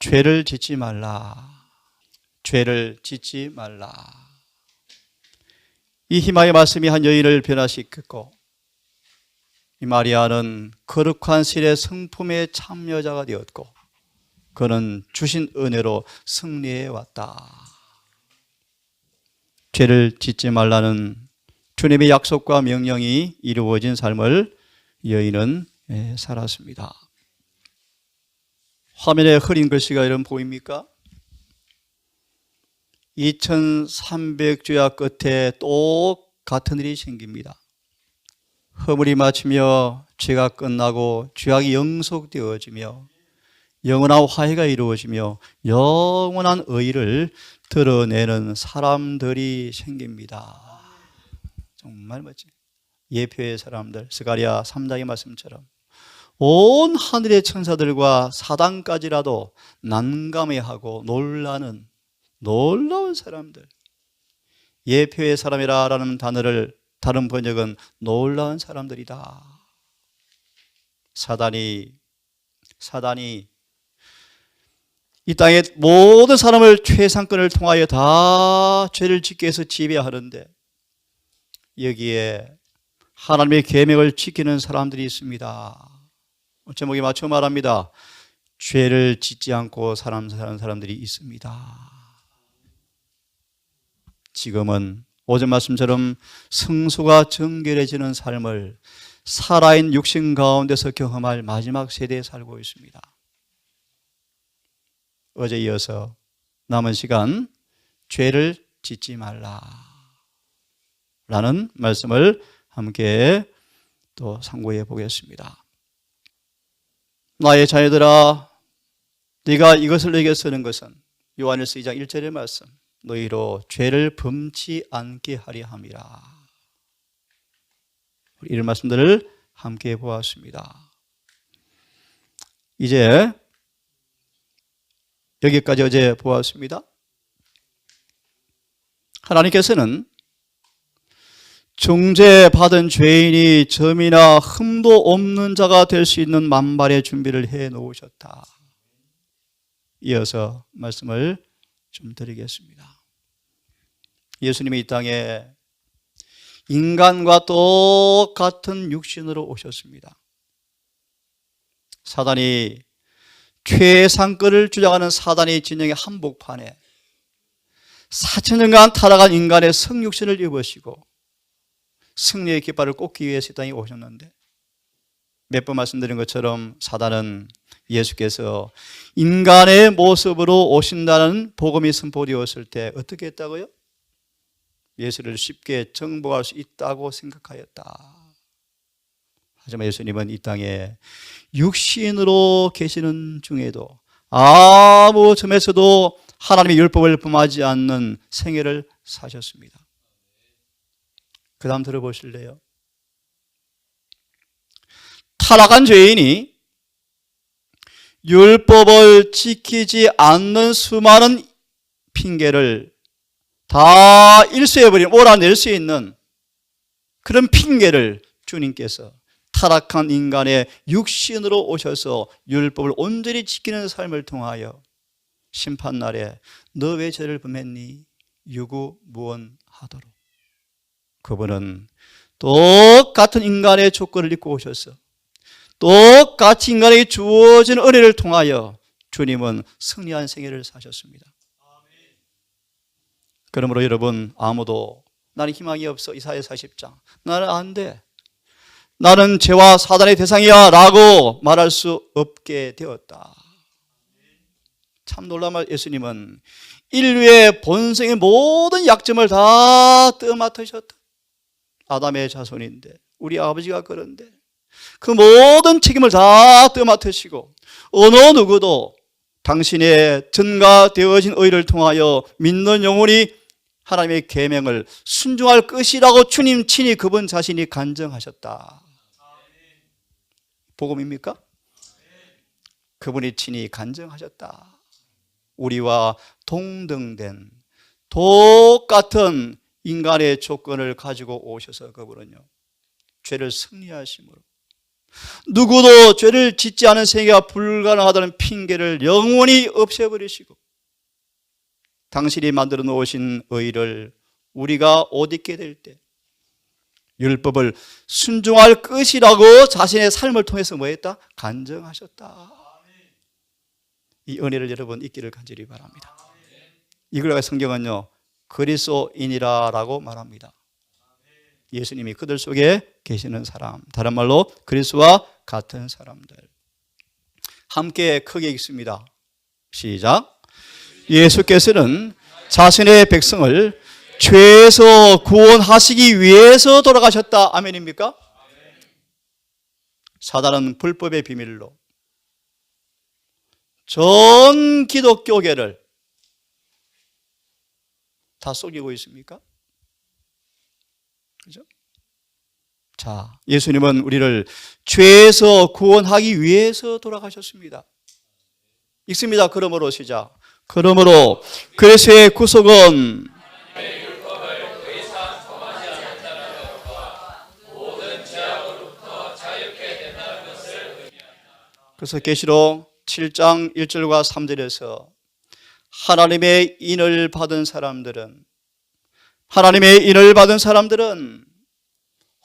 죄를 짓지 말라. 죄를 짓지 말라. 이 희망의 말씀이 한 여인을 변화시켰고, 이 마리아는 거룩한 신의 성품의 참여자가 되었고, 그는 주신 은혜로 승리해 왔다. 죄를 짓지 말라는 주님의 약속과 명령이 이루어진 삶을 여인은 살았습니다. 화면에 흐린 글씨가 이런 보입니까? 2300주야 끝에 똑같은 일이 생깁니다. 허물이 마치며 죄가 끝나고 죄악이 영속되어지며 영원한 화해가 이루어지며 영원한 의를 드러내는 사람들이 생깁니다. 정말 멋지네. 예표의 사람들, 스가랴 3장의 말씀처럼 온 하늘의 천사들과 사단까지라도 난감해하고 놀라는 놀라운 사람들. 예표의 사람이라는 단어를 다른 번역은 놀라운 사람들이다. 사단이 이 땅의 모든 사람을 최상권을 통하여 다 죄를 짓게 해서 지배하는데, 여기에 하나님의 계명을 지키는 사람들이 있습니다. 제목에 맞춰 말합니다. 죄를 짓지 않고 사는 사람들이 있습니다. 지금은 오전 말씀처럼 성수가 정결해지는 삶을 살아있는 육신 가운데서 경험할 마지막 세대에 살고 있습니다. 어제 이어서 남은 시간 죄를 짓지 말라 라는 말씀을 함께 또 상고해 보겠습니다. 나의 자녀들아, 네가 이것을 내게 쓰는 것은 요한일서 2장 1절의 말씀, 너희로 죄를 범치 않게 하려 함이라. 이런 말씀들을 함께 보았습니다. 이제 여기까지 어제 보았습니다. 하나님께서는 정죄받은 죄인이 점이나 흠도 없는 자가 될 수 있는 만발의 준비를 해 놓으셨다. 이어서 말씀을 좀 드리겠습니다. 예수님이 이 땅에 인간과 똑같은 육신으로 오셨습니다. 사단이 최상권을 주장하는 사단의 진영의 한복판에 4000년간 타락한 인간의 성육신을 입으시고 승리의 깃발을 꽂기 위해서 이 땅에 오셨는데, 몇 번 말씀드린 것처럼 사단은 예수께서 인간의 모습으로 오신다는 복음이 선포되었을 때 어떻게 했다고요? 예수를 쉽게 정복할 수 있다고 생각하였다. 하지만 예수님은 이 땅에 육신으로 계시는 중에도 아무 점에서도 하나님의 율법을 범하지 않는 생애를 사셨습니다. 그 다음 들어보실래요? 타락한 죄인이 율법을 지키지 않는 수많은 핑계를 다 일수해버린, 몰아낼 수 있는 그런 핑계를 주님께서 타락한 인간의 육신으로 오셔서 율법을 온전히 지키는 삶을 통하여 심판날에 너 왜 죄를 범했니? 유구무원하도록. 그분은 똑같은 인간의 조건을 입고 오셔서 똑같이 인간에게 주어진 은혜를 통하여 주님은 승리한 생애를 사셨습니다. 그러므로 여러분, 아무도 나는 희망이 없어, 이사야 40장 나는 안 돼, 나는 죄와 사단의 대상이야 라고 말할 수 없게 되었다. 참 놀라운, 예수님은 인류의 본성의 모든 약점을 다 떠맡으셨다. 아담의 자손인데, 우리 아버지가 그런데 그 모든 책임을 다 떠맡으시고 어느 누구도 당신의 전가되어진 의를 통하여 믿는 영혼이 하나님의 계명을 순종할 것이라고 주님 친히 그분 자신이 간증하셨다. 복음입니까? 그분이 친히 간증하셨다. 우리와 동등된 똑같은 인간의 조건을 가지고 오셔서 그분은요, 죄를 승리하심으로 누구도 죄를 짓지 않은 생애가 불가능하다는 핑계를 영원히 없애버리시고 당신이 만들어 놓으신 의를 우리가 옷 입게 될 때 율법을 순종할 것이라고 자신의 삶을 통해서 뭐했다? 간증하셨다. 이 은혜를 여러분 잊기를 간절히 바랍니다. 이걸 가지고 성경은요 그리스도인이라 라고 말합니다. 예수님이 그들 속에 계시는 사람, 다른 말로 그리스도와 같은 사람들. 함께 크게 읽습니다. 시작. 예수께서는 자신의 백성을 죄에서 구원하시기 위해서 돌아가셨다. 아멘입니까? 사단은 불법의 비밀로 전 기독교계를 다 속이고 있습니까? 그죠? 자, 예수님은 우리를 죄에서 구원하기 위해서 돌아가셨습니다. 읽습니다. 그러므로 시작. 그러므로 그리스도의 구속은 그래서 계시록 7장 1절과 3절에서 하나님의 인을 받은 사람들은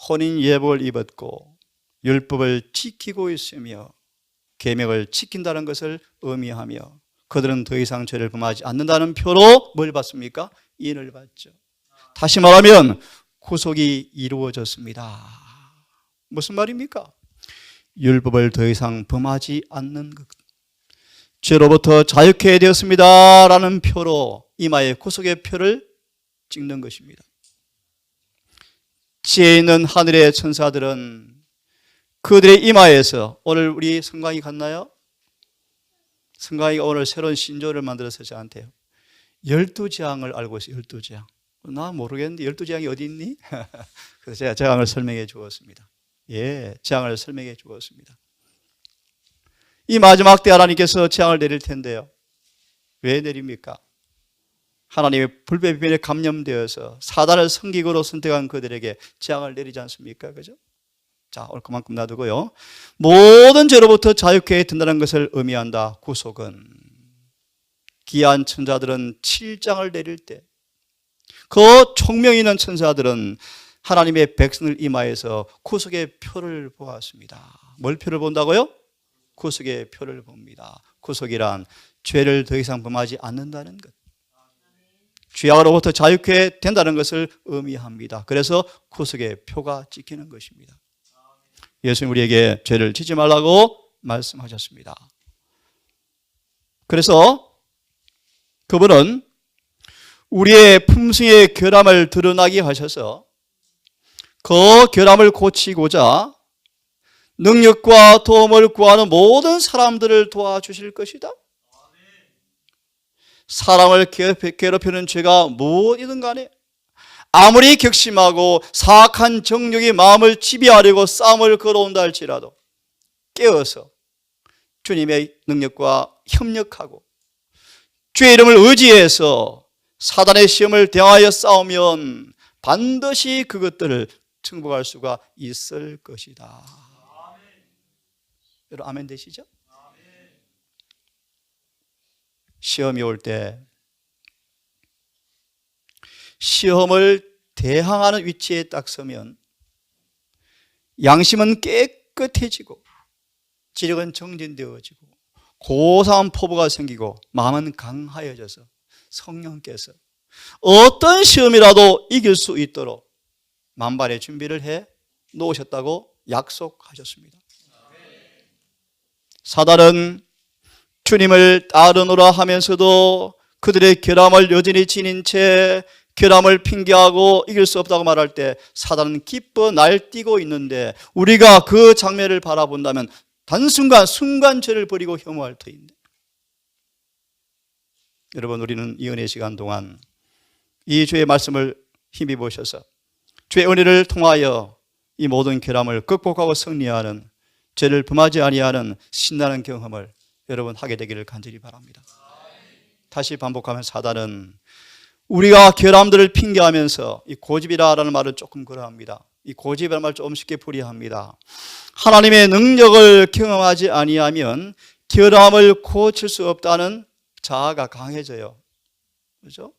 혼인 예복을 입었고 율법을 지키고 있으며 계명을 지킨다는 것을 의미하며 그들은 더 이상 죄를 범하지 않는다는 표로 뭘 받습니까? 인을 받죠. 다시 말하면 구속이 이루어졌습니다. 무슨 말입니까? 율법을 더 이상 범하지 않는 것, 죄로부터 자유케 되었습니다 라는 표로 이마에 구속의 표를 찍는 것입니다. 지혜 있는 하늘의 천사들은 그들의 이마에서, 오늘 우리 성광이 갔나요? 성광이가 오늘 새로운 신조를 만들어서 저한테요 12재앙을 알고 있어요. 12재앙. 나 모르겠는데 12재앙이 어디 있니? 그래서 제가 재앙을 설명해 주었습니다. 예, 재앙을 설명해 주었습니다. 이 마지막 때 하나님께서 재앙을 내릴 텐데요. 왜 내립니까? 하나님의 불법의 비밀에 감염되어서 사단을 성기구로 선택한 그들에게 재앙을 내리지 않습니까? 그죠? 자, 오늘 그만큼 놔두고요. 모든 죄로부터 자유케 된다는 것을 의미한다. 구속은. 귀한 천사들은 7장을 내릴 때 그 총명 있는 천사들은 하나님의 백성을 이마에서 구속의 표를 보았습니다. 뭘 표를 본다고요? 구속의 표를 봅니다. 구속이란 죄를 더 이상 범하지 않는다는 것, 죄악으로부터 자유케 된다는 것을 의미합니다. 그래서 구속의 표가 찍히는 것입니다. 예수님 우리에게 죄를 짓지 말라고 말씀하셨습니다. 그래서 그분은 우리의 품성의 결함을 드러나게 하셔서 그 결함을 고치고자 능력과 도움을 구하는 모든 사람들을 도와주실 것이다. 사람을 괴롭히는 죄가 무엇이든 간에 아무리 격심하고 사악한 정욕이 마음을 지배하려고 싸움을 걸어온다 할지라도 깨어서 주님의 능력과 협력하고 주의 이름을 의지해서 사단의 시험을 대하여 싸우면 반드시 그것들을 승복할 수가 있을 것이다. 여러분 아멘 되시죠? 시험이 올 때 시험을 대항하는 위치에 딱 서면 양심은 깨끗해지고 지력은 정진되어지고 고상한 포부가 생기고 마음은 강하여져서 성령께서 어떤 시험이라도 이길 수 있도록 만반의 준비를 해 놓으셨다고 약속하셨습니다. 사단은 주님을 따르노라 하면서도 그들의 결함을 여전히 지닌 채 결함을 핑계하고 이길 수 없다고 말할 때 사단은 기뻐 날뛰고 있는데 우리가 그 장면을 바라본다면 단순간 순간 죄를 버리고 혐오할 터인데, 여러분 우리는 이 은혜 시간 동안 이 주의 말씀을 힘입으셔서 주의 은혜를 통하여 이 모든 결함을 극복하고 승리하는, 죄를 범하지 아니하는 신나는 경험을 여러분 하게 되기를 간절히 바랍니다. 다시 반복하면 사단은 우리가 결함들을 핑계하면서 이 고집이라는 말은 조금 그러합니다. 이 고집이라는 말 좀 쉽게 풀이합니다. 하나님의 능력을 경험하지 아니하면 결함을 고칠 수 없다는 자아가 강해져요. 그렇죠?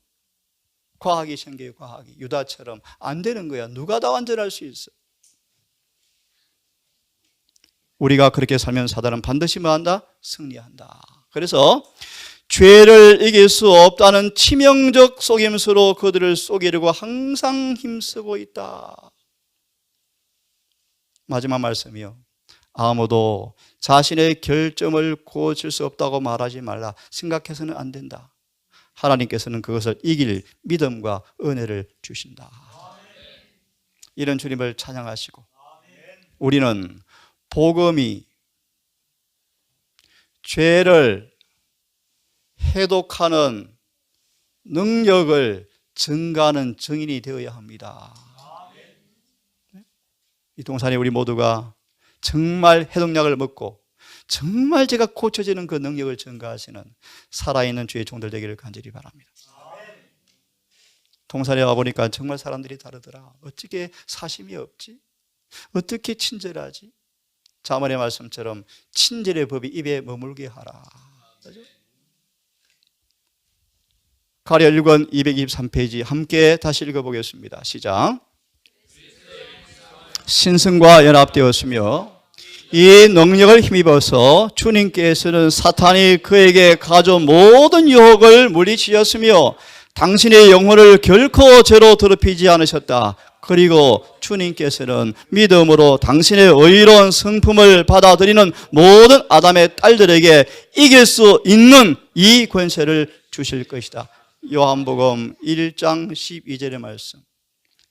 과학이 생겨요. 과학이. 유다처럼 안 되는 거야. 누가 다 완전할 수 있어? 우리가 그렇게 살면 사단은 반드시 뭐한다? 승리한다. 그래서 죄를 이길 수 없다는 치명적 속임수로 그들을 속이려고 항상 힘쓰고 있다. 마지막 말씀이요. 아무도 자신의 결점을 고칠 수 없다고 말하지 말라. 생각해서는 안 된다. 하나님께서는 그것을 이길 믿음과 은혜를 주신다. 이런 주님을 찬양하시고 우리는 복음이 죄를 해독하는 능력을 증가하는 증인이 되어야 합니다. 이 동산에 우리 모두가 정말 해독약을 먹고 정말 제가 고쳐지는 그 능력을 증가하시는 살아있는 주의 종들 되기를 간절히 바랍니다. 동산에 와보니까 정말 사람들이 다르더라. 어떻게 사심이 없지? 어떻게 친절하지? 자문의 말씀처럼 친절의 법이 입에 머물게 하라. 그렇죠? 가랴 1권 223페이지 함께 다시 읽어보겠습니다. 시작. 신성과 연합되었으며 이 능력을 힘입어서 주님께서는 사탄이 그에게 가져온 모든 유혹을 물리치셨으며 당신의 영혼을 결코 죄로 더럽히지 않으셨다. 그리고 주님께서는 믿음으로 당신의 의로운 성품을 받아들이는 모든 아담의 딸들에게 이길 수 있는 이 권세를 주실 것이다. 요한복음 1장 12절의 말씀.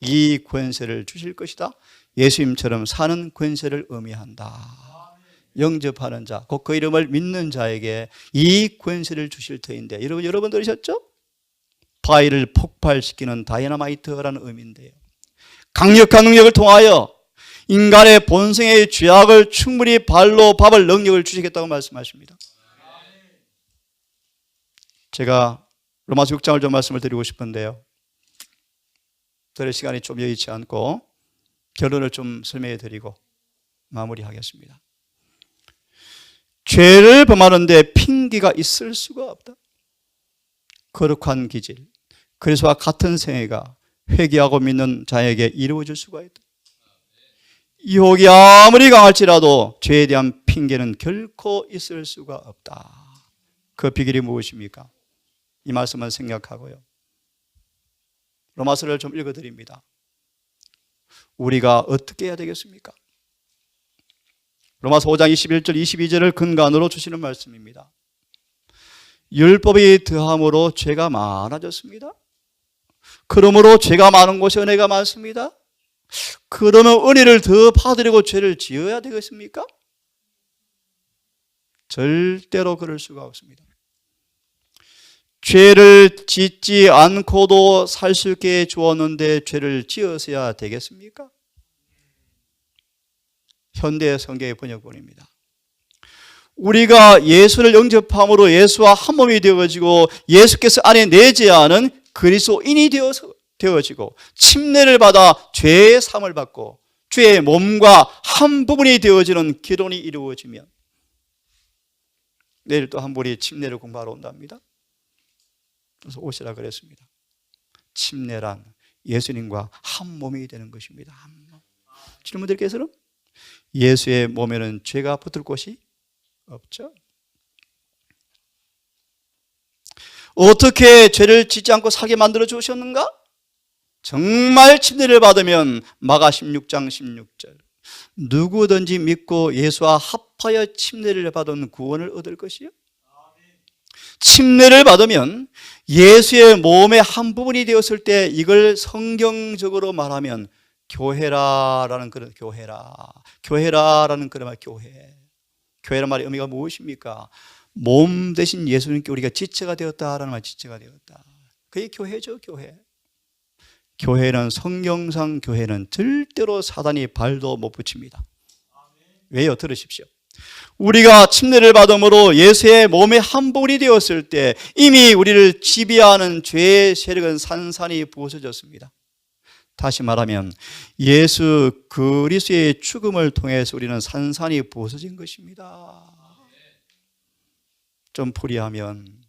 이 권세를 주실 것이다. 예수님처럼 사는 권세를 의미한다. 영접하는 자, 곧 그 이름을 믿는 자에게 이 권세를 주실 터인데 여러분 들으셨죠? 바위를 폭발시키는 다이너마이트라는 의미인데요. 강력한 능력을 통하여 인간의 본성의 죄악을 충분히 발로 밟을 능력을 주시겠다고 말씀하십니다. 제가 로마서 6장을 좀 말씀을 드리고 싶은데요. 들을 시간이 좀 여의치 않고 결론을 좀 설명해 드리고 마무리하겠습니다. 죄를 범하는데 핑계가 있을 수가 없다. 거룩한 기질, 그리스도와 같은 생애가 회개하고 믿는 자에게 이루어질 수가 있다. 유혹이 아무리 강할지라도 죄에 대한 핑계는 결코 있을 수가 없다. 그 비결이 무엇입니까? 이 말씀을 생각하고요. 로마서를 좀 읽어드립니다. 우리가 어떻게 해야 되겠습니까? 로마서 5장 21절 22절을 근간으로 주시는 말씀입니다. 율법이 더함으로 죄가 많아졌습니다. 그러므로 죄가 많은 곳에 은혜가 많습니다. 그러면 은혜를 더 받으려고 죄를 지어야 되겠습니까? 절대로 그럴 수가 없습니다. 죄를 짓지 않고도 살 수 있게 주었는데 죄를 지어서야 되겠습니까? 현대 성경의 번역본입니다. 우리가 예수를 영접함으로 예수와 한 몸이 되어지고 예수께서 안에 내재하는 그리스도인이 되어지고 침례를 받아 죄의 사함을 받고 죄의 몸과 한 부분이 되어지는 결혼이 이루어지면 내일 또 한 분이 침례를 공부하러 온답니다. 그래서 오시라 그랬습니다. 침례란 예수님과 한 몸이 되는 것입니다. 한 몸. 질문들께서는 예수의 몸에는 죄가 붙을 곳이 없죠. 어떻게 죄를 짓지 않고 살게 만들어 주셨는가? 정말 침례를 받으면 마가 16장 16절 누구든지 믿고 예수와 합하여 침례를 받은 구원을 얻을 것이요. 침례를 받으면 예수의 몸의 한 부분이 되었을 때 이걸 성경적으로 말하면 교회라라는 그런 교회라는 그런 말 교회라는 말의 의미가 무엇입니까? 몸 대신 예수님께 우리가 지체가 되었다라는 말 지체가 되었다. 그게 교회죠. 교회는 성경상 교회는 절대로 사단이 발도 못 붙입니다. 왜요? 들으십시오. 우리가 침례를 받음으로 예수의 몸의 한 부분이 되었을 때 이미 우리를 지배하는 죄의 세력은 산산이 부서졌습니다. 다시 말하면 예수 그리스도의 죽음을 통해서 우리는 산산이 부서진 것입니다. 좀 풀이하면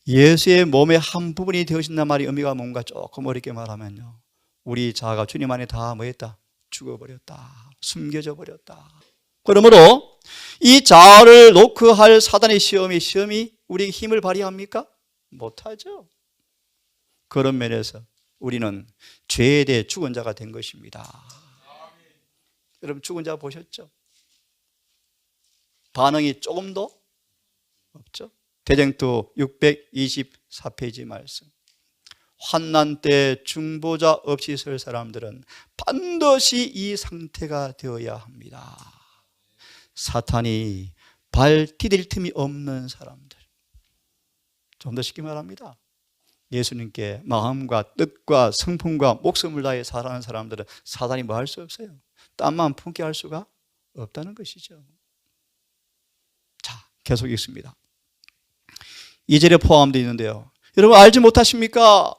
예수의 몸의 한 부분이 되어진단 말이 의미가 뭔가 조금 어렵게 말하면요, 우리 자아가 주님 안에 다 뭐했다? 죽어버렸다. 숨겨져 버렸다. 그러므로 이 자아를 놓고 할 사단의 시험이 우리에게 힘을 발휘합니까? 못하죠. 그런 면에서 우리는 죄에 대해 죽은 자가 된 것입니다. 여러분 죽은 자 보셨죠? 반응이 조금도 없죠? 대쟁투 624페이지 말씀. 환난 때 중보자 없이 설 사람들은 반드시 이 상태가 되어야 합니다. 사탄이 발 디딜 틈이 없는 사람들. 좀 더 쉽게 말합니다. 예수님께 마음과 뜻과 성품과 목숨을 다해 살아가는 사람들은 사단이 뭐 할 수 없어요. 땀만 품게 할 수가 없다는 것이죠. 자, 계속 읽습니다. 2절에 포함되어 있는데요, 여러분 알지 못하십니까?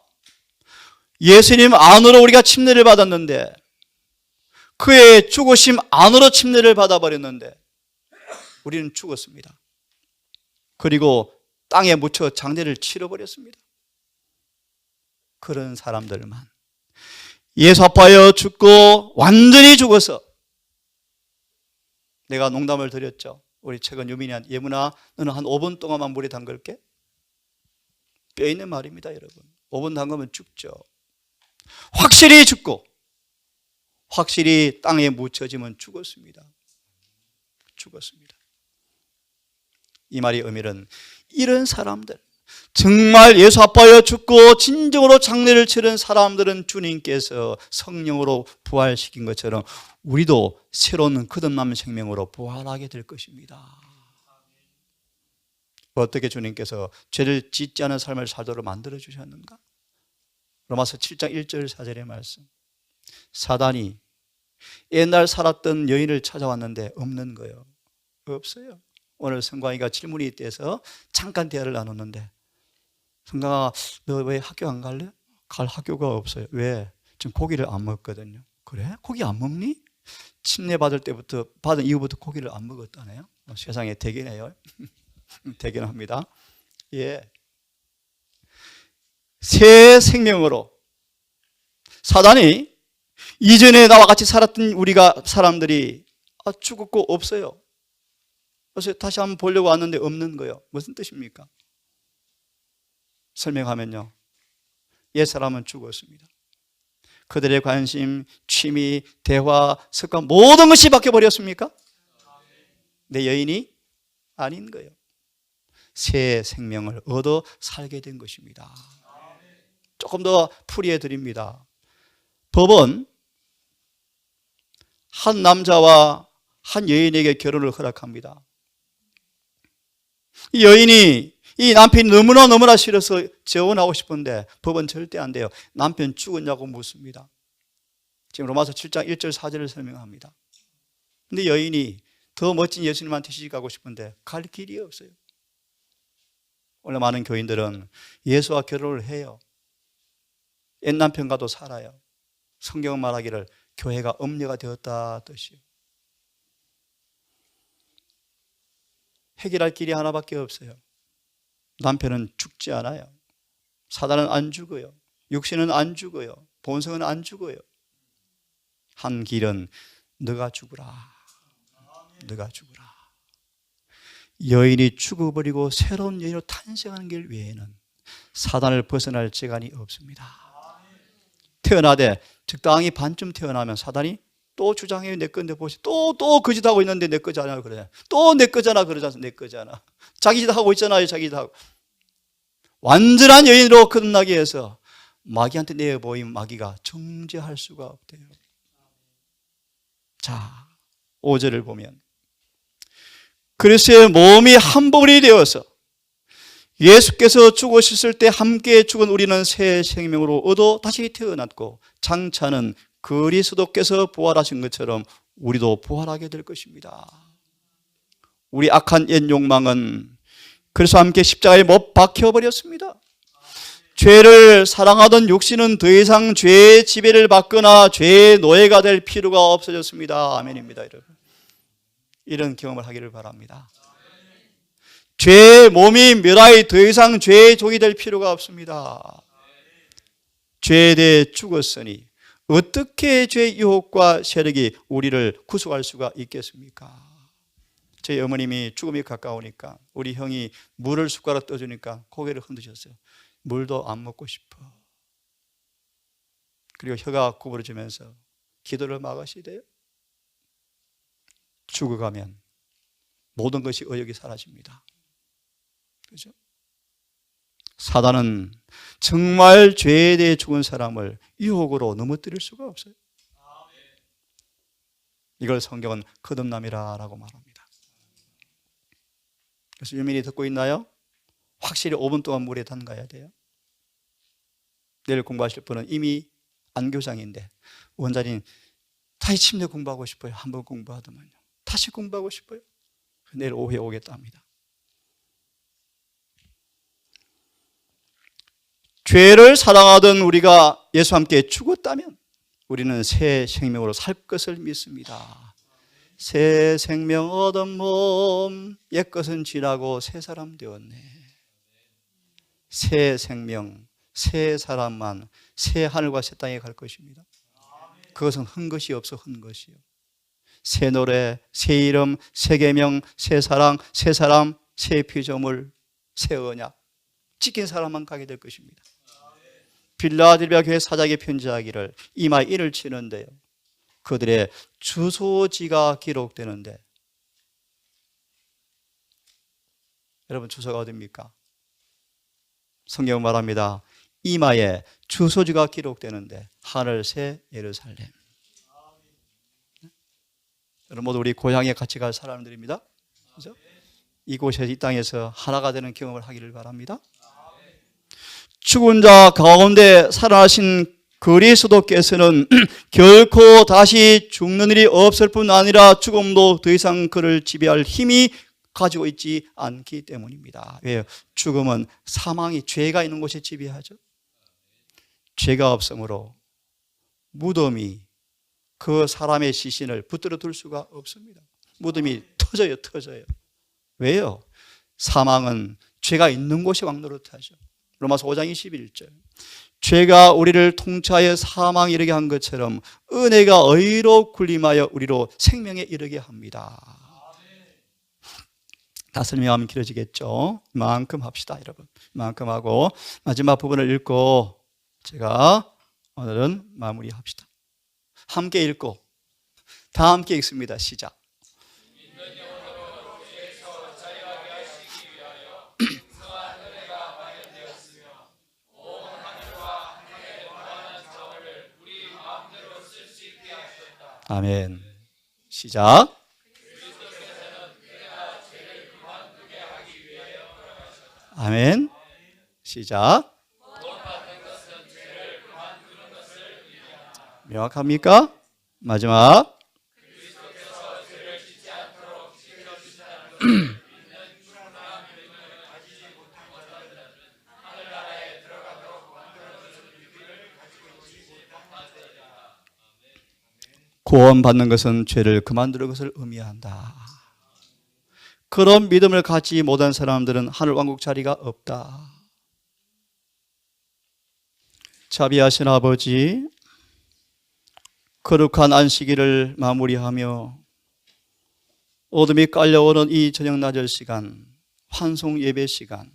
예수님 안으로 우리가 침례를 받았는데, 그의 죽으심 안으로 침례를 받아버렸는데 우리는 죽었습니다. 그리고 땅에 묻혀 장례를 치러버렸습니다. 그런 사람들만 예수 아파하여 죽고 완전히 죽어서, 내가 농담을 드렸죠. 우리 최근 유민이한 예문아, 너는 한 5분 동안만 물에 담글게. 뼈 있는 말입니다. 여러분 5분 담그면 죽죠. 확실히 죽고 확실히 땅에 묻혀지면 죽었습니다. 죽었습니다. 이 말의 의미는 이런 사람들, 정말 예수 아파하여 죽고 진정으로 장례를 치른 사람들은 주님께서 성령으로 부활시킨 것처럼 우리도 새로운 거듭난 생명으로 부활하게 될 것입니다. 어떻게 주님께서 죄를 짓지 않은 삶을 살도록 만들어 주셨는가? 로마서 7장 1절 4절의 말씀. 사단이 옛날 살았던 여인을 찾아왔는데 없는 거예요. 없어요. 오늘 성광이가 질문이 있대서 잠깐 대화를 나눴는데, 성광아 너 왜 학교 안 갈래? 갈 학교가 없어요. 왜? 지금 고기를 안 먹거든요. 그래? 고기 안 먹니? 침례 받을 때부터, 받은 이후부터 고기를 안 먹었다네요. 세상에 대견해요. 대견합니다. 예. 새 생명으로 사단이 이전에 나와 같이 살았던 우리가 사람들이 죽었고 없어요. 그래서 다시 한번 보려고 왔는데 없는 거예요. 무슨 뜻입니까? 설명하면요, 옛사람은 죽었습니다. 그들의 관심, 취미, 대화, 습관 모든 것이 바뀌어버렸습니까? 내 여인이 아닌 거예요. 새 생명을 얻어 살게 된 것입니다. 조금 더 풀이해 드립니다. 법은 한 남자와 한 여인에게 결혼을 허락합니다. 이 여인이 이 남편이 너무나 싫어서 재혼하고 싶은데 법은 절대 안 돼요. 남편 죽었냐고 묻습니다. 지금 로마서 7장 1절 4절을 설명합니다. 근데 여인이 더 멋진 예수님한테 시집가고 싶은데 갈 길이 없어요. 원래 많은 교인들은 예수와 결혼을 해요. 옛 남편과도 살아요. 성경은 말하기를 교회가 음녀가 되었다 뜻이요. 해결할 길이 하나밖에 없어요. 남편은 죽지 않아요. 사단은 안 죽어요. 육신은 안 죽어요. 본성은 안 죽어요. 한 길은 너가 죽으라. 너가 죽으라. 여인이 죽어버리고 새로운 여인으로 탄생하는 길 외에는 사단을 벗어날 재간이 없습니다. 태어나되 적당히 반쯤 태어나면 사단이 또 주장해요. 내 건데 보시. 또 거짓하고 있는데 내 거잖아 그러잖아요. 또 내 거잖아 그러잖아요. 내 거잖아. 자기 짓 하고 있잖아요. 자기 짓 하고. 완전한 여인으로 거듭나게 해서 마귀한테 내어보인 마귀가 정죄할 수가 없대요. 자, 5절을 보면 그리스도의 몸이 한 부분이 되어서 예수께서 죽으셨을 때 함께 죽은 우리는 새 생명으로 얻어 다시 태어났고, 장차는 그리스도께서 부활하신 것처럼 우리도 부활하게 될 것입니다. 우리 악한 옛 욕망은 그래서 함께 십자가에 못 박혀버렸습니다. 죄를 사랑하던 육신은 더 이상 죄의 지배를 받거나 죄의 노예가 될 필요가 없어졌습니다. 아멘입니다, 여러분. 이런 경험을 하기를 바랍니다. 죄의 몸이 멸하여 더 이상 죄의 종이 될 필요가 없습니다. 죄에 대해 죽었으니 어떻게 죄의 유혹과 세력이 우리를 구속할 수가 있겠습니까? 저희 어머님이 죽음이 가까우니까 우리 형이 물을 숟가락 떠주니까 고개를 흔드셨어요. 물도 안 먹고 싶어. 그리고 혀가 구부러지면서 기도를 막으시대요. 죽어가면 모든 것이 의욕이 사라집니다. 그죠? 사단은 정말 죄에 대해 죽은 사람을 유혹으로 넘어뜨릴 수가 없어요. 이걸 성경은 거듭남이라고 말합니다. 그래서 유민이 듣고 있나요? 확실히 5분 동안 물에 담가야 돼요. 내일 공부하실 분은 이미 안교장인데 원장님 다시 침대 공부하고 싶어요. 한번 공부하더만요. 다시 공부하고 싶어요. 내일 오후에 오겠다 합니다. 죄를 사랑하던 우리가 예수와 함께 죽었다면 우리는 새 생명으로 살 것을 믿습니다. 새 생명 얻은 몸, 옛것은 지나고 새 사람 되었네. 새 생명, 새 사람만 새 하늘과 새 땅에 갈 것입니다. 그것은 한 것이 없어, 한 것이요. 새 노래, 새 이름, 새 계명, 새 사랑, 새 사람, 새 피조물, 새 언약, 지킨 사람만 가게 될 것입니다. 빌라델비아 교회 사장에 편지하기를 이마에 인을 치는데요, 그들의 주소지가 기록되는데, 여러분 주소가 어디입니까? 성경은 말합니다. 이마에 주소지가 기록되는데 하늘 새 예루살렘. 여러분 모두 우리 고향에 같이 갈 사람들입니다. 그렇죠? 이곳에서 이 땅에서 하나가 되는 경험을 하기를 바랍니다. 죽은 자 가운데 살아나신 그리스도께서는 결코 다시 죽는 일이 없을 뿐 아니라 죽음도 더 이상 그를 지배할 힘이 가지고 있지 않기 때문입니다. 왜요? 죽음은 사망이, 죄가 있는 곳에 지배하죠. 죄가 없으므로 무덤이 그 사람의 시신을 붙들어 둘 수가 없습니다. 무덤이 터져요. 왜요? 사망은 죄가 있는 곳에 왕노릇하죠. 로마서 5장 21절. 죄가 우리를 통치하여 사망에 이르게 한 것처럼 은혜가 의로 군림하여 우리로 생명에 이르게 합니다. 다 설명하면 길어지겠죠. 이만큼 합시다, 여러분. 이만큼 하고 마지막 부분을 읽고 제가 오늘은 마무리합시다. 함께 읽고 다 함께 읽습니다. 시작. 아멘. 시작. 아멘. 시작. 명확합니까? 마지막. 구원받는 것은 죄를 그만두는 것을 의미한다. 그런 믿음을 갖지 못한 사람들은 하늘 왕국 자리가 없다. 자비하신 아버지, 거룩한 안식일을 마무리하며 어둠이 깔려오는 이 저녁 낮을 시간, 환송 예배 시간,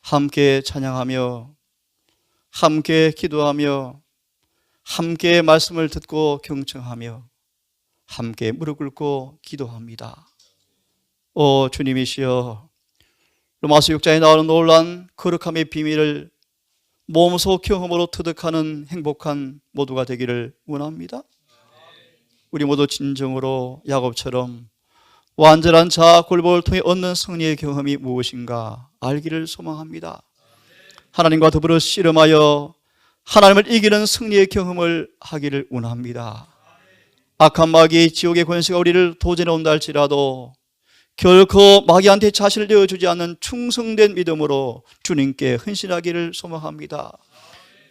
함께 찬양하며 함께 기도하며 함께 말씀을 듣고 경청하며 함께 무릎 꿇고 기도합니다. 오 주님이시여, 로마서 6장에 나오는 놀라운 거룩함의 비밀을 몸소 경험으로 터득하는 행복한 모두가 되기를 원합니다. 우리 모두 진정으로 야곱처럼 완전한 자아 굴복을 통해 얻는 승리의 경험이 무엇인가 알기를 소망합니다. 하나님과 더불어 씨름하여 하나님을 이기는 승리의 경험을 하기를 원합니다. 악한 마귀 지옥의 권세가 우리를 도전해 온다 할지라도 결코 마귀한테 자신을 내어주지 않는 충성된 믿음으로 주님께 헌신하기를 소망합니다.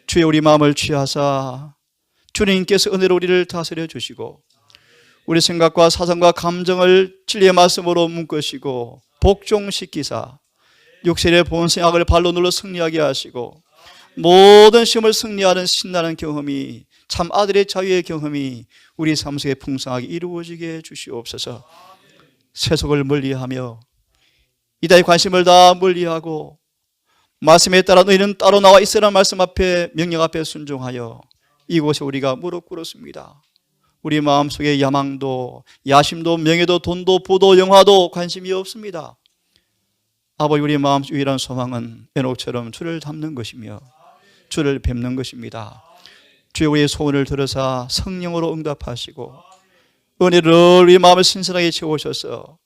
주여 우리 마음을 취하사 주님께서 은혜로 우리를 다스려 주시고 우리 생각과 사상과 감정을 진리의 말씀으로 묶으시고 복종시키사 육신의 본성악을 발로 눌러 승리하게 하시고 모든 시험을 승리하는 신나는 경험이 참 아들의 자유의 경험이 우리 삶 속에 풍성하게 이루어지게 해주시옵소서. 세속을 멀리하며 이다의 관심을 다 멀리하고 말씀에 따라 너희는 따로 나와 있으라는 말씀 앞에 명령 앞에 순종하여 이곳에 우리가 무릎 꿇었습니다. 우리 마음속에 야망도 야심도 명예도 돈도 부도 영화도 관심이 없습니다. 아버지 우리 마음 유일한 소망은 에녹처럼 주를 닮는 것이며 주를 뵙는 것입니다. 주의 우리의 소원을 들으사 성령으로 응답하시고 은혜를 우리 마음을 신선하게 채우셔서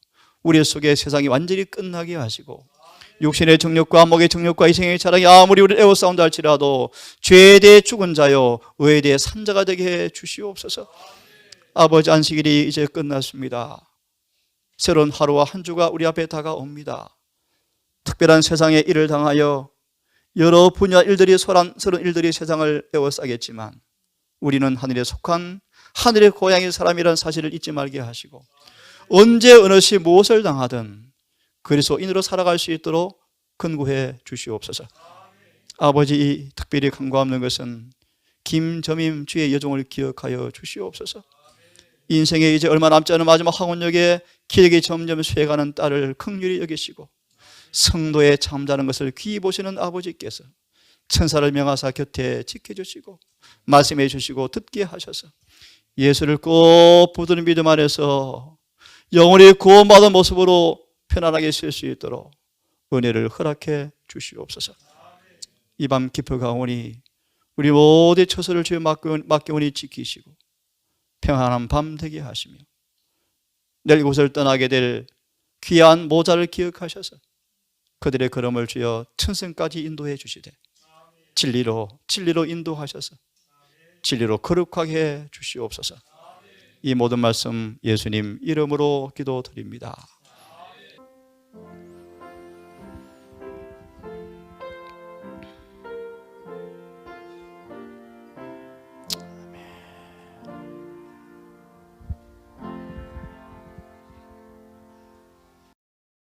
우리 속에 세상이 완전히 끝나게 하시고 육신의 정욕과 목의 정욕과 이생의 자랑이 아무리 우리를 에워싸운다 할지라도 죄에 대해 죽은 자요 의에 대해 산자가 되게 해 주시옵소서. 아버지 안식일이 이제 끝났습니다. 새로운 하루와 한 주가 우리 앞에 다가옵니다. 특별한 세상의 일을 당하여 여러 분야 일들이 소란스러운 일들이 세상을 에워싸겠지만 우리는 하늘에 속한 하늘의 고향의 사람이라는 사실을 잊지 말게 하시고 언제 어느 시 무엇을 당하든 그리스도인으로 살아갈 수 있도록 근구해 주시옵소서. 아버지 특별히 간구하는 것은 김점임 주의 여종을 기억하여 주시옵소서. 인생에 이제 얼마 남지 않은 마지막 황혼역에 기력이 점점 쇠가는 딸을 긍휼히 여기시고 성도의 잠자는 것을 귀히 보시는 아버지께서 천사를 명하사 곁에 지켜주시고 말씀해 주시고 듣게 하셔서 예수를 꼭 붙드는 믿음 안에서 영원히 구원받은 모습으로 편안하게 쉴 수 있도록 은혜를 허락해 주시옵소서. 이 밤 깊어가오니 우리 모두의 처소를 주여 맡겨오니 지키시고 평안한 밤 되게 하시며 내일 이곳을 떠나게 될 귀한 모자를 기억하셔서 그들의 걸음을 주여 천성까지 인도해 주시되 진리로 인도하셔서 진리로 거룩하게 해 주시옵소서. 이 모든 말씀 예수님 이름으로 기도드립니다.